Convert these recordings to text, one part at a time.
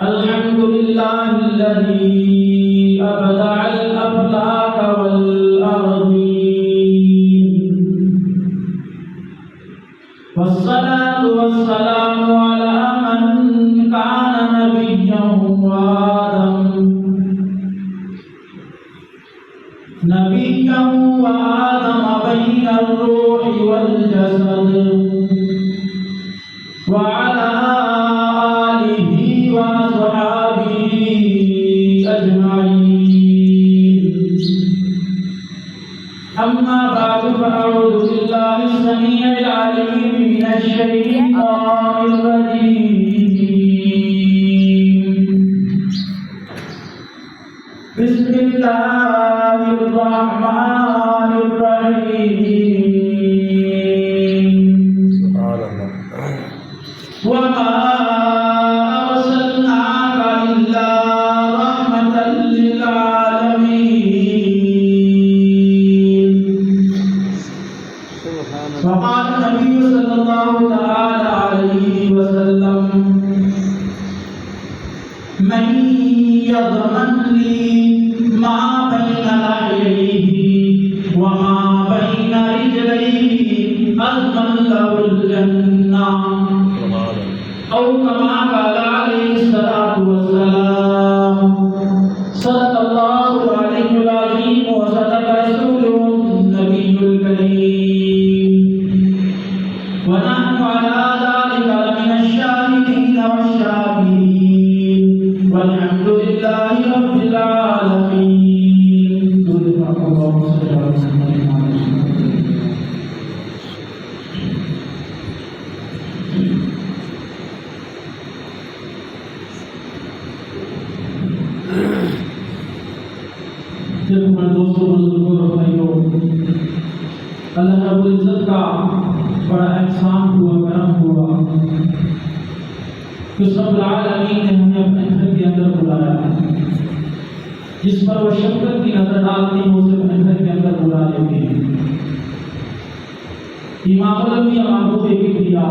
الحمد لله الذي أبدع الأفلاك والأرضين والصلاة والسلام على من كان نبيا وآدم بين الروح والجسد وعلى آله وصحبه أجمعين. أما بعد فأعوذ بالله السميع العليم من الشيطان الرجيم. بسم الله الرحمن الرحيم. وما أرسلناك إلا رحمة للعالمين. وقال النبي صلى الله تعالى عليه وسلم: من يضمن لي ما بين لحييه وما بين رجليه أضمن له الجنة، أو كما قال عليه الصلاة والسلام. صدق الله العلي العظيم وصدق رسوله النبي الكريم، ونحن على ذلك لمن الشاهدين والشاكرين، والحمد لله رب العالمين. اللهم صل على سيدنا محمد. دوستوں بزرگوں اور بھائیوں، اللہ رب العزت کا بڑا احسان ہوا، کرم ہوا کہ رب العالمین نے ہمیں اپنے گھر کے اندر بلایا. جس پر وہ شفقت کی نظر ڈالتی ہے اسے اپنے گھر کے اندر بلا لیتے ہیں. امام الانبیاء محبوب کبریا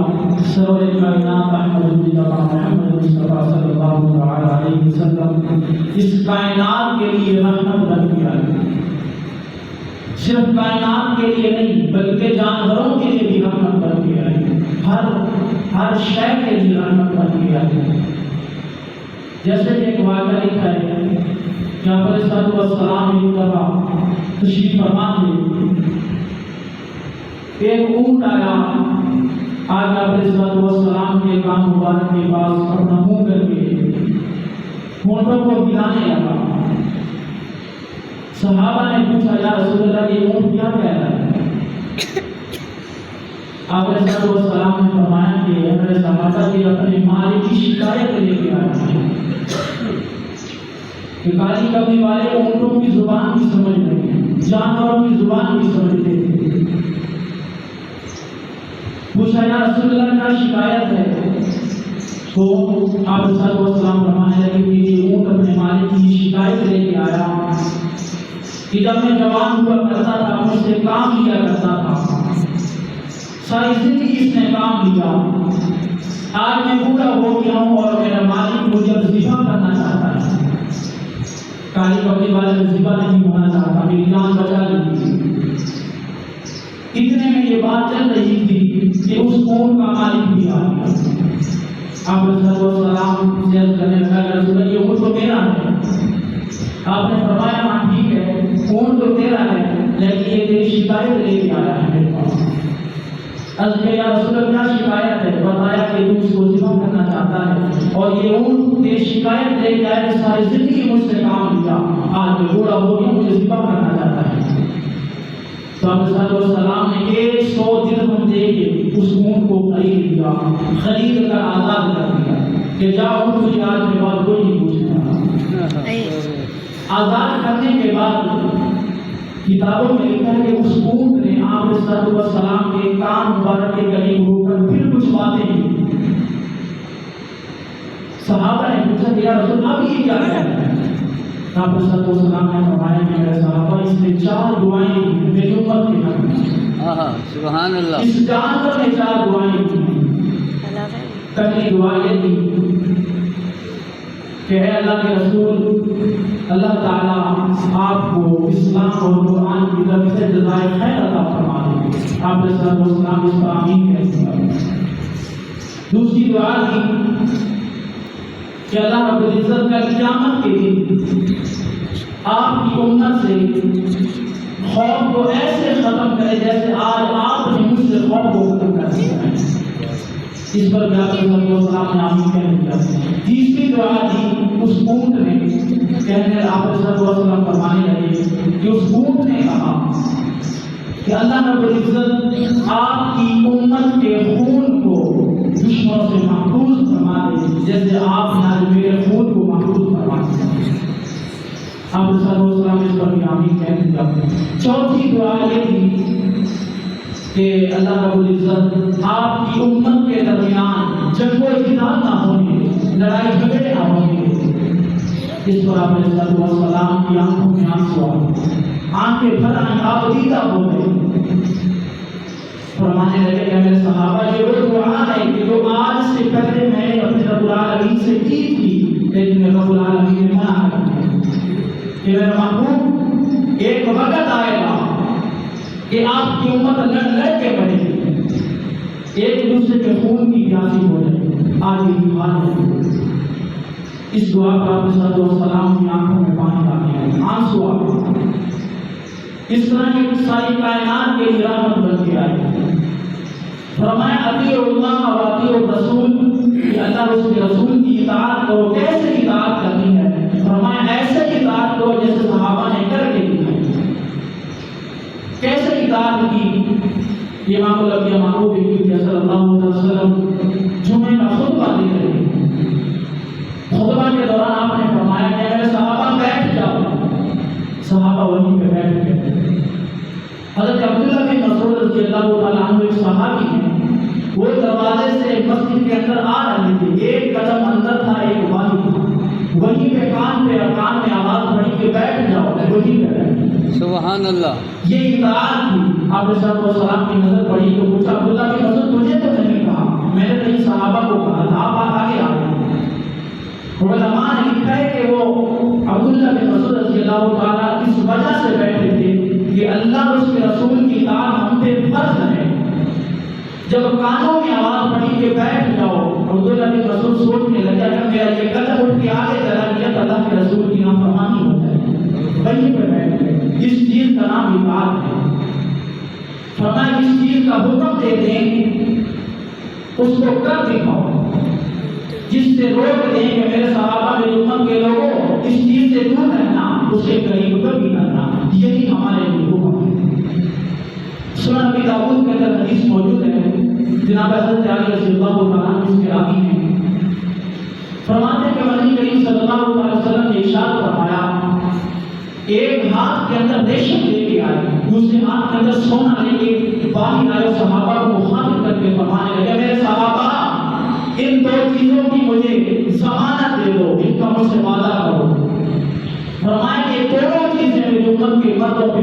سرور کائنات احمد مصطفیٰ محمد مصطفیٰ صلی اللہ علیہ وسلم اس کائنات کے لیے رحمت بن کے آئے. صرف کائنات کے لیے نہیں بلکہ جانوروں کے لیے بھی رحمت بن کے آئے. ہر شے کے لیے رحمت بن کے آئے. جیسے کہ ایک واقعہ لکھا ہے کہ آپ علیہ السلام ایک دفعہ تشریف فرما تھے. ایک اونٹ آیا. آج آپ علیہ السلام کے کان مبارک کے پاس اپنا منہ کر کے ہونٹوں کو ہلانے لگا. صحابہ نے پوچھا: یا رسول اللہ یہ اونٹ کیا کہہ رہا ہے؟ آپ علیہ السلام نے فرمایا کہ میرے صحابہ یہ اپنے مالک کی شکایت لے کے آیا ہے کہ کالی کبھی والے اونٹوں کی زبان بھی سمجھ رہے ہیں، جانوروں کی زبان بھی سمجھتے ہیں. پوچھا: یا رسول اللہ کیا شکایت ہے؟ تو آپ علیہ السلام فرمانے لگے کہ یہ اونٹ اپنے مالک کی شکایت لے کے آیا کہ جب میں جوان ہوا کرتا تھا مجھ سے کام لیا کرتا تھا، ساری زندگی اس نے کام لیا. آج میں بوڑھا ہو گیا ہوں اور میرا مالک مجھے ذبح کرنا چاہتا ہے. کالی کپڑے والے ذبح نہیں ہونا چاہتا، میری جان بچا لیجیے. اتنے میں یہ بات چل رہی تھی کہ اس اونٹ کا مالک بھی آ گیا. آپ علیہ السلام سے عرض کرنے لگا: رسول اللہ یہ اونٹ تو میرا ہے. آپ نے فرمایا: ہاں ٹھیک ہے اونٹ تو تیرا ہے لیکن یہ تیری شکایت لے کے آیا ہے میرے پاس. عرض کیا: یا رسول اللہ کیا شکایت ہے؟ بتایا کہ تو اس کو ذبح کرنا چاہتا ہے اور یہ اونٹ تیری شکایت لے کے آیا کہ ساری زندگی مجھ سے کام لیا، آج میں بوڑھا ہو گیا مجھے ذبح کرنا چاہتا ہے. تو آپ علیہ السلام نے 100 درہم دے کے اس اونٹ کو خرید لیا، خرید کر آزاد کر دیا کہ جاؤ مجھے آج کے بعد کوئی نہیں پوچھنا. آزاد کرنے کے بعد کتابوں میں لکھا ہے کہ اس اونٹ نے آپ علیہ السلام کے کان مبارک کے قریب ہو کر پھر کچھ باتیں کی. صحابہ نے پوچھا کہ یا رسول اللہ یہ کیا کہہ رہا ہے؟ آپ علیہ السلام نے فرمایا کہ میرے صحابہ اس نے 4 دعائیں میری امت کے نام. سبحان اللہ. اس جانور نے 4 دعائیں کی. پہلی دعا یہ تھی کہ اے اللہ کے رسول، اللہ تعالیٰ آپ کو اسلام اور قرآن کی طرف سے جزائے خیر عطا فرما دے۔ آپ نے صلی اللہ علیہ وسلم اس پر آمین کہتے۔ دوسری دعا تھی کہ اللہ رب العزت کا قیامت کے دن آپ کی امت سے خوف کو ایسے ختم کرے جیسے آج آپ نے مجھ سے خوف کو ختم کر دیا ہے۔ اس پر بھی آپ صلی اللہ علیہ وسلم نے آمین کہہ دیا۔ تیسری دعا تھی اس اونٹ نے، کہنے آپ صلی اللہ علیہ وسلم فرمانے لگے کہ اس اونٹ نے کہا کہ اللہ رب العزت آپ کی امت کے خون کو دشمنوں سے محفوظ فرما دے جیسے آپ نے آج میرے خون کو محفوظ فرما دیا۔ آپ صلی اللہ علیہ وسلم اس پر بھی آمین کہہ دیا۔ چوتھی دعا یہ تھی کہ اللہ رب العزت آپ کی امت کے درمیان جنگ و جدال نہ ہونے، لڑائی جھگڑے نہ ہونے۔ اس پر آپ صلی اللہ علیہ وسلم کی آنکھوں میں آنسو آئے، آنکھیں بھر آئیں، آپ دیدہ ہو گئے۔ فرمانے لگے کہ میرے صحابہ یہ وہ دعا ہے کہ جو آج سے پہلے میں نے اپنے رب العالمین سے کی تھی، لیکن رب العالمین نے منع کر دیا کہ میرے محبوب ایک وقت آئے گا کہ آپ کی امت لڑ کے بڑھے گی، ایک دوسرے کے خون کی پیاسی ہو جائے گی، آج یہ حال ہے۔ اس دعا کا آپ صلی اللہ علیہ وسلم کی آنکھوں میں پانی آ گیا، آنسو آ گیا۔ اس طرح کی ساری کائنات کے لیے رحمت بن کے آئی۔ فرمایا اطیعوا اللہ و اطیعوا الرسول، کہ اللہ اس کے رسول کی اطاعت کرو۔ کیسے اطاعت کرنی ہے؟ فرمایا ایسے اطاعت کرو جیسے صحابہ نے کر کے دکھائی۔ کیسے اطاعت کی؟ امام الانبیاء محبوب صلی اللہ علیہ وسلم جمعے کا خطبہ دے رہے ہیں۔ خطبہ کے دوران آپ نے فرمایا کہ میرے صحابہ بیٹھ جاؤ۔ صحابہ وہیں پہ بیٹھ گئے۔ حضرت عبداللہ بن مسعود رضی اللہ تعالیٰ عنہ ایک صحابی ہیں، وہ دروازے سے مسجد کے اندر آ رہے تھے، ایک قدم اندر تھا ایک باہر تھا، وہیں پہ کان میں آواز پڑی کہ بیٹھ جاؤ، وہیں پہ بیٹھ۔ سبحان اللہ۔ یہ اطاعت تھی۔ آپ صلی اللہ علیہ وسلم کی نظر پڑی تو پوچھا عبداللہ بن مسعود تجھے تو نہیں کہا، میں نے کہیں صحابہ کو کہا تھا، آپ آگے آ گئے۔ علماء نے لکھا ہے کہ وہ عبداللہ بن مسعود رضی اللہ تعالیٰ اس وجہ سے بیٹھے تھے کہ اللہ اور اس کے رسول کی اطاعت ہم پہ فرض ہے۔ جب کانوں میں آواز پڑی کہ بیٹھ جاؤ، عبداللہ بن مسعود سوچنے لگا کہ میرا یہ قدم اٹھ کے آگے چلا گیا تو اللہ کے رسول کی نافرمانی ہو جائے، وہیں پہ بیٹھ گئے۔ اس چیز کا نام اطاعت ہے۔ فرمایا اس چیز کا حکم دے دیں اس کو کر دکھاؤ، جس سے روک دیں کہ میرے صحابہ میری امت کے لوگوں اس چیز سے دور رہنا، اسے قریب کبھی کرنا، یہی ہمارے لیے حکم ہے۔ سنن ابی داؤد کے اندر حدیث موجود ہے، جناب حضرت علی رضی اللہ تعالیٰ عنہ اس کے راوی ہیں، فرماتے ہیں کہ نبی کریم صلی اللہ علیہ وسلم نے ارشاد فرمایا ایک ہاتھ کے اندر ریشم لے کے آئے، دوسرے ہاتھ کے اندر سونا لے کے باہر آئے، صحابہ کو مخاطب کر کے فرمانے لگے میرے صحابہ ان دو چیزوں کی مجھے ضمانت دے دو، ان کا مجھ سے وعدہ کرو۔ فرمایا کہ دونوں چیزیں میری امت کے مردوں پہ